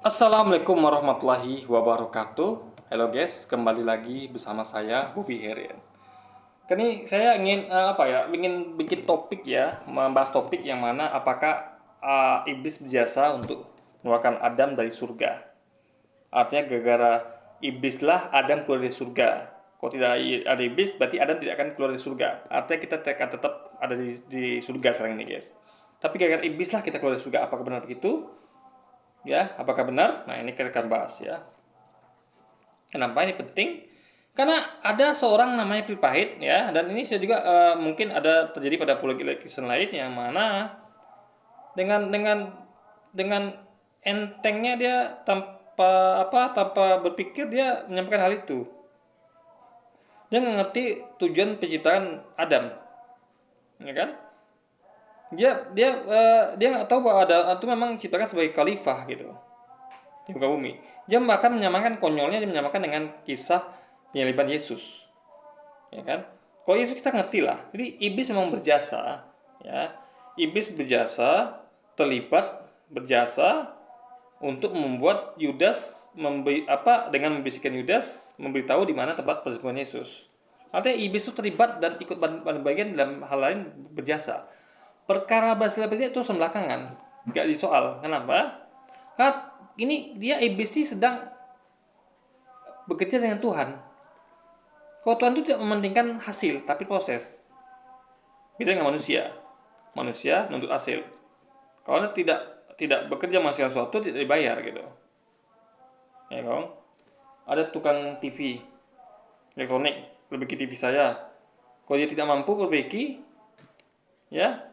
Assalamualaikum warahmatullahi wabarakatuh. Halo guys, kembali lagi bersama saya Bobby Herian. Kini saya ingin ingin bikin topik ya, membahas topik yang mana apakah iblis berjasa untuk mengeluarkan Adam dari surga. Artinya gara-gara iblislah Adam keluar dari surga. Kalau tidak ada iblis, berarti Adam tidak akan keluar dari surga. Artinya kita akan tetap ada di surga sekarang ini guys. Tapi gara-gara iblislah kita keluar dari surga. Apakah benar begitu? Ya, apakah benar? Nah, ini kita akan bahas ya. Kenapa ini penting? Karena ada seorang namanya Pipahit ya, dan ini saya juga mungkin ada terjadi pada apologetic lain yang mana dengan entengnya dia tanpa berpikir dia menyampaikan hal itu. Dia nggak ngerti tujuan penciptaan Adam, ya kan? Dia nggak tahu bahwa Adam itu memang diciptakan sebagai khalifah gitu di muka bumi. Dia bahkan menyamakan konyolnya, dia menyamakan dengan kisah penyaliban Yesus, ya kan? Kalau Yesus kita ngerti lah. Jadi iblis memang berjasa, ya. Iblis berjasa, terlibat, berjasa untuk membuat Yudas dengan membisikkan Yudas memberitahu di mana tempat persembunyian Yesus. Artinya iblis itu terlibat dan ikut bagian dalam hal lain berjasa. Perkara berhasil itu belakangan, nggak disoal. Kenapa? Karena ini dia iblis sih sedang bekerja dengan Tuhan. Kalau Tuhan itu tidak mementingkan hasil, tapi proses. Beda dengan manusia. Manusia menuntut hasil. Kalau Anda tidak bekerja menghasilkan sesuatu, tidak dibayar gitu. Ya kan? Ada tukang TV elektronik perbaiki TV saya. Kalau dia tidak mampu perbaiki, ya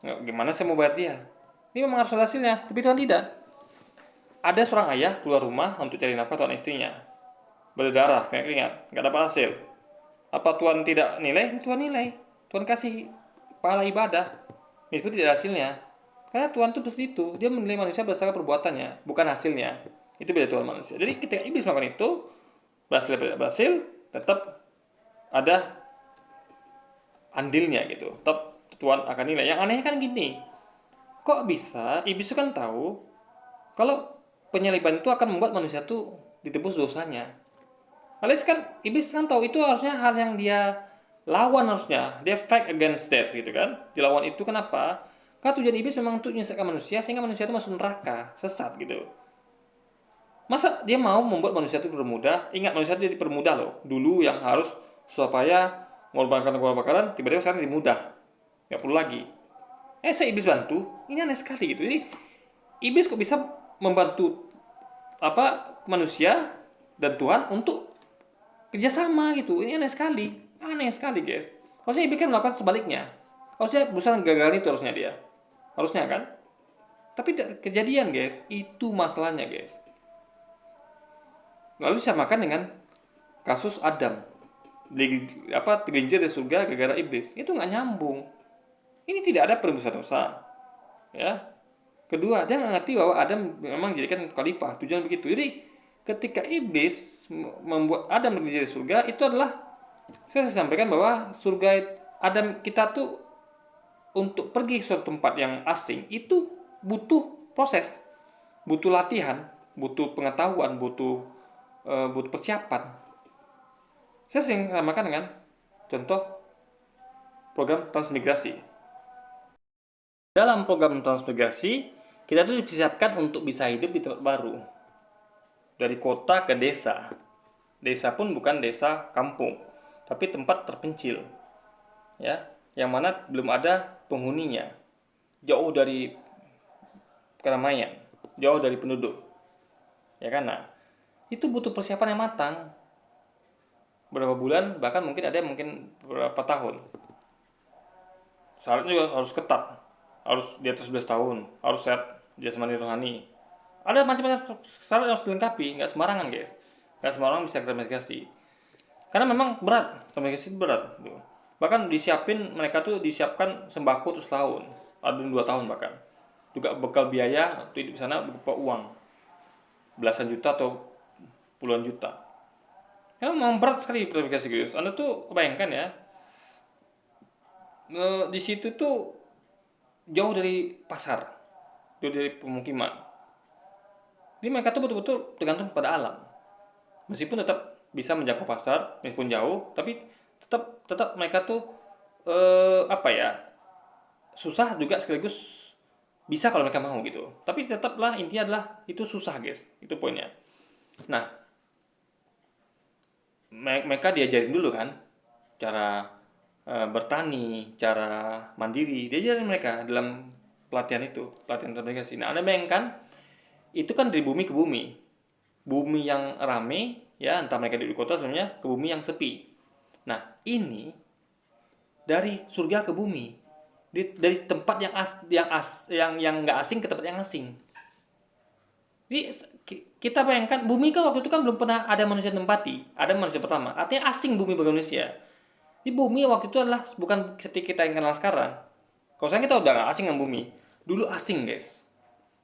gimana saya mau bayar dia? Ini memang harus ada hasilnya, tapi Tuhan tidak. Ada seorang ayah keluar rumah untuk cari nafkah untuk istrinya. Berdarah, keringat, nggak dapat hasil. Apa Tuhan tidak nilai? Tuhan nilai. Tuhan kasih pahala ibadah. Meskipun tidak ada hasilnya. Karena Tuhan itu pasti itu. Dia menilai manusia berdasarkan perbuatannya, bukan hasilnya. Itu beda Tuhan manusia. Jadi ketika iblis melakukan itu, berhasil tidak berhasil, tetap ada andilnya gitu. Tetap Tuhan akan nilai. Yang anehnya kan gini. Kok bisa iblis itu kan tahu kalau penyaliban itu akan membuat manusia itu ditebus dosanya. Alias kan iblis kan tahu itu harusnya hal yang dia lawan harusnya. Dia fight against that gitu kan. Dilawan itu kenapa? Karena tujuan iblis memang untuk menyesatkan manusia sehingga manusia itu masuk neraka, sesat gitu. Masa dia mau membuat manusia itu dipermudah? Ingat manusia itu dipermudah loh. Dulu yang harus supaya mengorbankan kebakaran, tiba-tiba sekarang dimudah. Nggak perlu lagi. Saya iblis bantu. Ini aneh sekali gitu. Jadi iblis kok bisa membantu manusia dan Tuhan untuk kerjasama gitu. Ini aneh sekali guys. Harusnya iblis kan melakukan sebaliknya. Harusnya berusaha gagal itu harusnya kan. Tapi tidak kejadian guys. Itu masalahnya guys. Lalu disamakan dengan kasus Adam tergelincir dari surga gara-gara iblis. Itu nggak nyambung. Ini tidak ada penebusan dosa, ya. Kedua, dia nggak ngerti bahwa Adam memang dijadikan khalifah. Tujuan begitu. Jadi ketika iblis membuat Adam berada di surga, itu adalah saya sampaikan bahwa surga Adam kita tuh untuk pergi ke suatu tempat yang asing itu butuh proses, butuh latihan, butuh pengetahuan, butuh persiapan. Saya sering samakan dengan contoh program transmigrasi. Dalam program transmigrasi, kita tuh disiapkan untuk bisa hidup di tempat baru. Dari kota ke desa. Desa pun bukan desa kampung, tapi tempat terpencil. Ya, yang mana belum ada penghuninya. Jauh dari keramaian, jauh dari penduduk. Ya kan? Nah, itu butuh persiapan yang matang. Berapa bulan, bahkan mungkin ada yang mungkin beberapa tahun. Syaratnya juga harus ketat. Harus di atas 11 tahun, harus sehat jasmani rohani. Ada macam-macam syarat yang harus dilengkapi, nggak sembarangan guys. Nggak sembarangan bisa transmigrasi. Karena memang berat, transmigrasi itu berat. Gitu. Bahkan disiapkan sembako terus tahun, ada 2 tahun bahkan. Juga bekal biaya untuk hidup di sana berupa uang, belasan juta atau puluhan juta. Ya memang berat sekali transmigrasi guys. Anda tuh bayangkan ya, di situ tuh jauh dari pasar, jauh dari pemukiman. Jadi mereka tuh betul-betul tergantung pada alam. Meskipun tetap bisa menjangkau pasar, meskipun jauh, tapi tetap tetap mereka tuh apa ya, susah juga sekaligus bisa kalau mereka mau gitu. Tapi tetaplah intinya adalah itu susah guys, itu poinnya. Nah, mereka diajarin dulu kan cara bertani, cara mandiri, diajarin mereka dalam pelatihan itu, pelatihan navigasi. Nah, Anda bayangkan itu kan dari bumi ke bumi, bumi yang rame ya, entah mereka di kota sebenarnya, ke bumi yang sepi. Nah, ini dari surga ke bumi, dari tempat yang nggak asing ke tempat yang asing. Jadi kita bayangkan bumi kan waktu itu kan belum pernah ada manusia tempati, ada manusia pertama. Artinya asing bumi bagi manusia. Di bumi waktu itu adalah bukan seperti kita yang kenal sekarang. Kalau sekarang kita udah nggak asing dengan bumi. Dulu asing guys.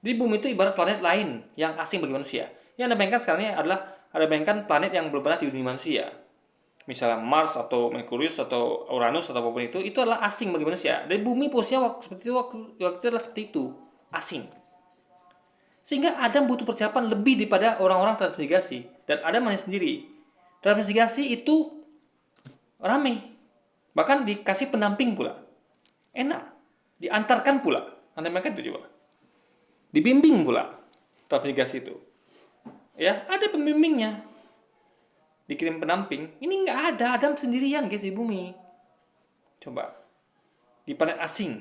Di bumi itu ibarat planet lain yang asing bagi manusia. Yang Anda bayangkan sekarang ini adalah ada bayangkan planet yang belum pernah dihuni manusia. Misalnya Mars atau Merkurius atau Uranus atau apapun itu adalah asing bagi manusia. Dan bumi posisinya seperti itu waktu itu adalah seperti itu, asing. Sehingga Adam butuh persiapan lebih daripada orang-orang transmigrasi. Dan Adam hanya sendiri. Transmigrasi itu rame. Bahkan dikasih pendamping pula. Enak. Diantarkan pula. Anda makan itu juga. Dibimbing pula. Transmigrasi itu. Ya, ada pembimbingnya. Dikirim pendamping. Ini nggak ada. Adam sendirian guys di bumi. Coba. Di planet asing.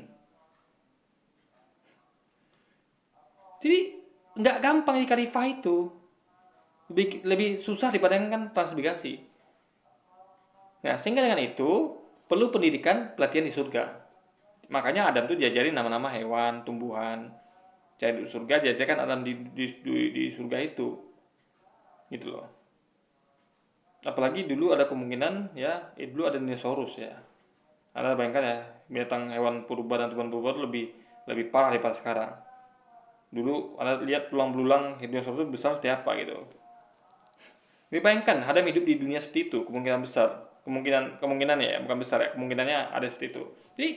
Jadi nggak gampang di khalifah itu, lebih susah daripada kan transmigrasi. Nah, sehingga dengan itu perlu pendidikan pelatihan di surga. Makanya Adam tuh diajarin nama-nama hewan, tumbuhan. Jadi di surga diajarkan Adam di surga itu, gitu loh. Apalagi dulu ada kemungkinan ya, dulu ada dinosaurus ya. Anda bayangkan ya, binatang hewan purba dan tumbuhan purba itu lebih parah daripada sekarang. Dulu Anda lihat tulang belulang dinosaurus itu besar seperti apa gitu. Jadi bayangkan Adam hidup di dunia seperti itu, kemungkinan besar, kemungkinan ya, bukan besar ya, kemungkinannya ada seperti itu. Jadi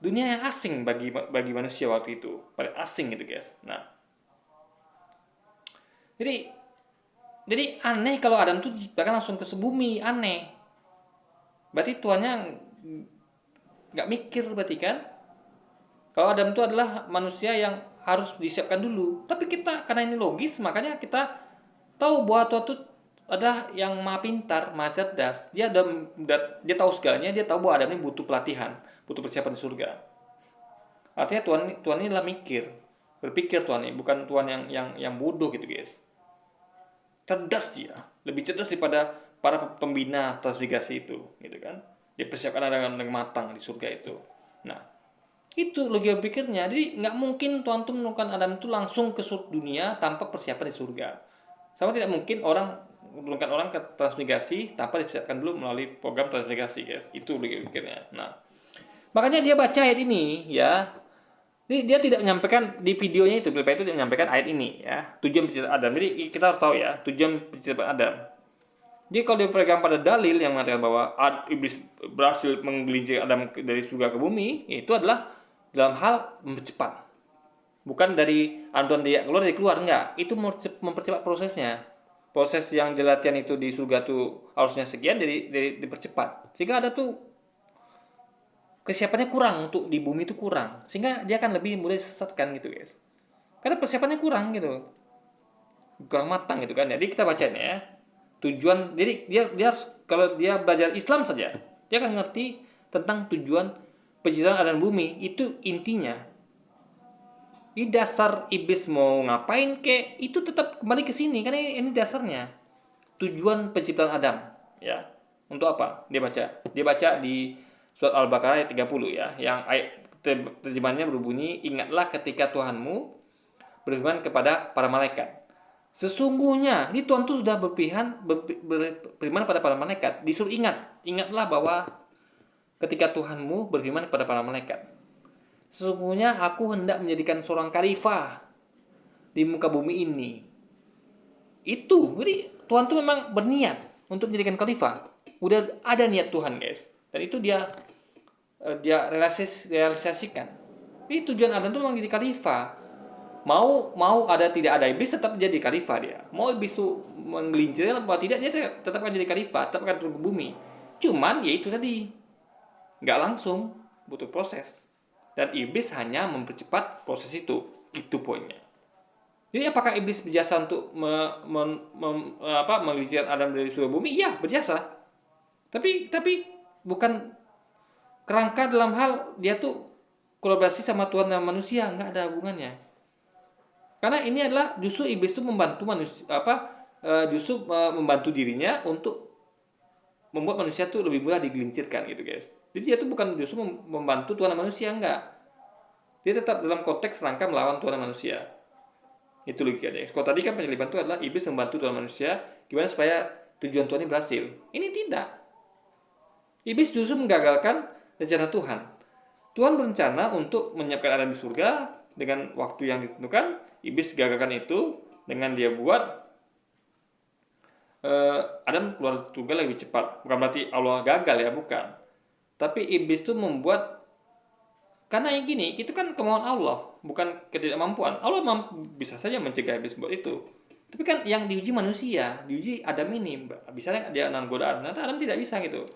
dunia yang asing bagi manusia waktu itu, paling asing gitu guys. Nah, jadi aneh kalau Adam tuh diciptakan langsung ke sebumi, aneh. Berarti Tuhannya nggak mikir berarti kan? Kalau Adam itu adalah manusia yang harus disiapkan dulu. Tapi kita karena ini logis, makanya kita tahu bahwa Tuhan itu adalah yang maha pintar, maha cerdas. Dia tahu segalanya, dia tahu bahwa Adam ini butuh pelatihan, butuh persiapan di surga. Artinya Tuhan ini adalah berpikir Tuhan ini, bukan Tuhan yang bodoh gitu guys. Cerdas dia, lebih cerdas daripada para pembina transmigrasi itu, gitu kan? Dia persiapkan dengan matang di surga itu. Nah, itu logika pikirnya. Jadi nggak mungkin Tuhan tuh menurunkan Adam itu langsung ke dunia tanpa persiapan di surga. Sama tidak mungkin menurunkan orang ke transmigrasi tanpa dipersiapkan dulu melalui program transmigrasi, guys. Itu logika pikirnya. Nah, makanya dia baca ayat ini ya. Jadi dia tidak menyampaikan di videonya itu, itu tidak menyampaikan ayat ini ya. Tujuan penciptaan Adam. Jadi kita harus tahu ya, tujuan penciptaan Adam. Jadi kalau dia pegang pada dalil yang mengatakan bahwa iblis berhasil menggelincir Adam dari surga ke bumi, itu adalah dalam hal mempercepat. Bukan dari Tuhan dia keluar enggak. Itu mempercepat prosesnya. Proses yang latihan itu di surga tuh harusnya sekian, dari dipercepat. Sehingga ada tuh kesiapannya kurang untuk di bumi itu kurang. Sehingga dia akan lebih mudah disesatkan gitu, guys. Karena persiapannya kurang gitu. Kurang matang gitu kan. Jadi kita bacanya ya. Tujuan, jadi dia harus, kalau dia belajar Islam saja, dia akan ngerti tentang tujuan penciptaan alam bumi. Itu intinya. Di dasar iblis mau ngapain kek, itu tetap kembali ke sini, karena ini dasarnya. Tujuan penciptaan Adam, ya. Untuk apa? Dia baca di surat Al-Baqarah ayat 30 ya, yang ayat terjemahannya berbunyi, ingatlah ketika Tuhanmu berfirman kepada para malaikat. Sesungguhnya, ini Tuhan itu sudah berfirman pada para malaikat. Disuruh ingatlah bahwa ketika Tuhanmu berfirman kepada para malaikat, sesungguhnya aku hendak menjadikan seorang khalifah di muka bumi ini. Itu, jadi Tuhan itu memang berniat untuk menjadikan khalifah. Udah ada niat Tuhan, guys. Dan itu dia realisasikan. Jadi tujuan Adam itu memang jadi khalifah, mau ada tidak ada iblis tetap jadi khalifah dia. Mau iblis itu menggelincir apa tidak dia tetap akan jadi khalifah, tetap akan turun ke bumi. Cuman ya itu tadi nggak langsung, butuh proses. Dan iblis hanya mempercepat proses itu. Itu poinnya. Jadi apakah iblis berjasa untuk menggelincirkan Adam dari surga bumi? Iya, berjasa. Tapi bukan kerangka dalam hal dia tuh kolaborasi sama Tuhan dan manusia, nggak ada hubungannya. Karena ini adalah justru iblis itu membantu manusia justru membantu dirinya untuk membuat manusia tuh lebih mudah digelincirkan gitu guys. Jadi dia tuh bukan justru membantu Tuhan dan manusia, enggak. Dia tetap dalam konteks rangka melawan Tuhan dan manusia. Itu logika dia. Kalau tadi kan penyeliban itu adalah iblis membantu Tuhan manusia gimana supaya tujuan Tuhan ini berhasil. Ini tidak. Iblis justru menggagalkan rencana Tuhan. Tuhan berencana untuk menyiapkan Adam di surga dengan waktu yang ditentukan. Iblis gagalkan itu dengan dia buat Adam keluar surga lebih cepat. Bukan berarti Allah gagal ya, bukan. Tapi iblis itu membuat, karena yang gini, itu kan kemauan Allah, bukan ketidakmampuan. Allah bisa saja mencegah iblis buat itu. Tapi kan yang diuji manusia, diuji Adam ini, bisa dia anak godaan. Ternyata Adam tidak bisa gitu.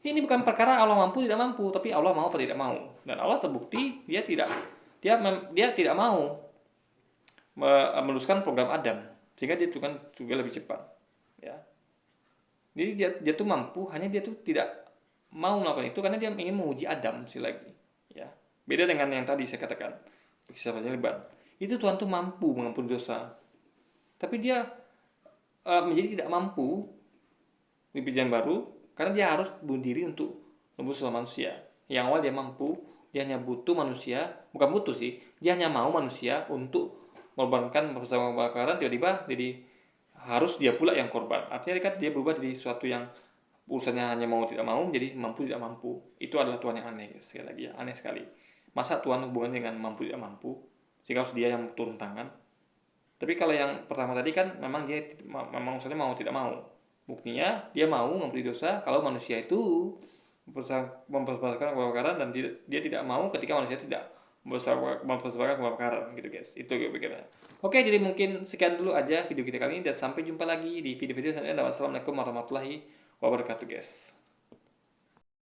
Ini bukan perkara Allah mampu tidak mampu, tapi Allah mau atau tidak mau. Dan Allah terbukti dia tidak mau meneruskan program Adam, sehingga dia juga lebih cepat. Ya. Jadi dia tuh mampu, hanya dia tuh tidak mau melakukan itu karena dia ingin menguji Adam sekali lagi. Ya. Beda dengan yang tadi saya katakan, kisah penyeliban. Itu Tuhan tuh mampu mengampuni dosa. Tapi dia menjadi tidak mampu di perjanjian baru karena dia harus bunuh diri untuk menebus dosa manusia. Yang awal dia mampu, dia hanya butuh manusia, bukan butuh sih, dia hanya mau manusia untuk mengorbankan bersama kebakaran, tiba-tiba jadi harus dia pula yang korban. Artinya kan dia berubah jadi sesuatu yang urusannya hanya mau tidak mau menjadi mampu tidak mampu. Itu adalah Tuhan yang aneh, sekali lagi ya, aneh sekali. Masa Tuhan hubungannya dengan mampu tidak mampu, sehingga harus dia yang turun tangan. Tapi kalau yang pertama tadi kan memang dia memang urusannya mau tidak mau. Buktinya dia mau memberi dosa kalau manusia itu mempersembahkan kebakaran dan dia tidak mau ketika manusia tidak mempersembahkan kebakaran gitu guys. Itu gue pikirnya. Oke, jadi mungkin sekian dulu aja video kita kali ini dan sampai jumpa lagi di video-video selanjutnya. Wassalamualaikum warahmatullahi wabarakatuh guys.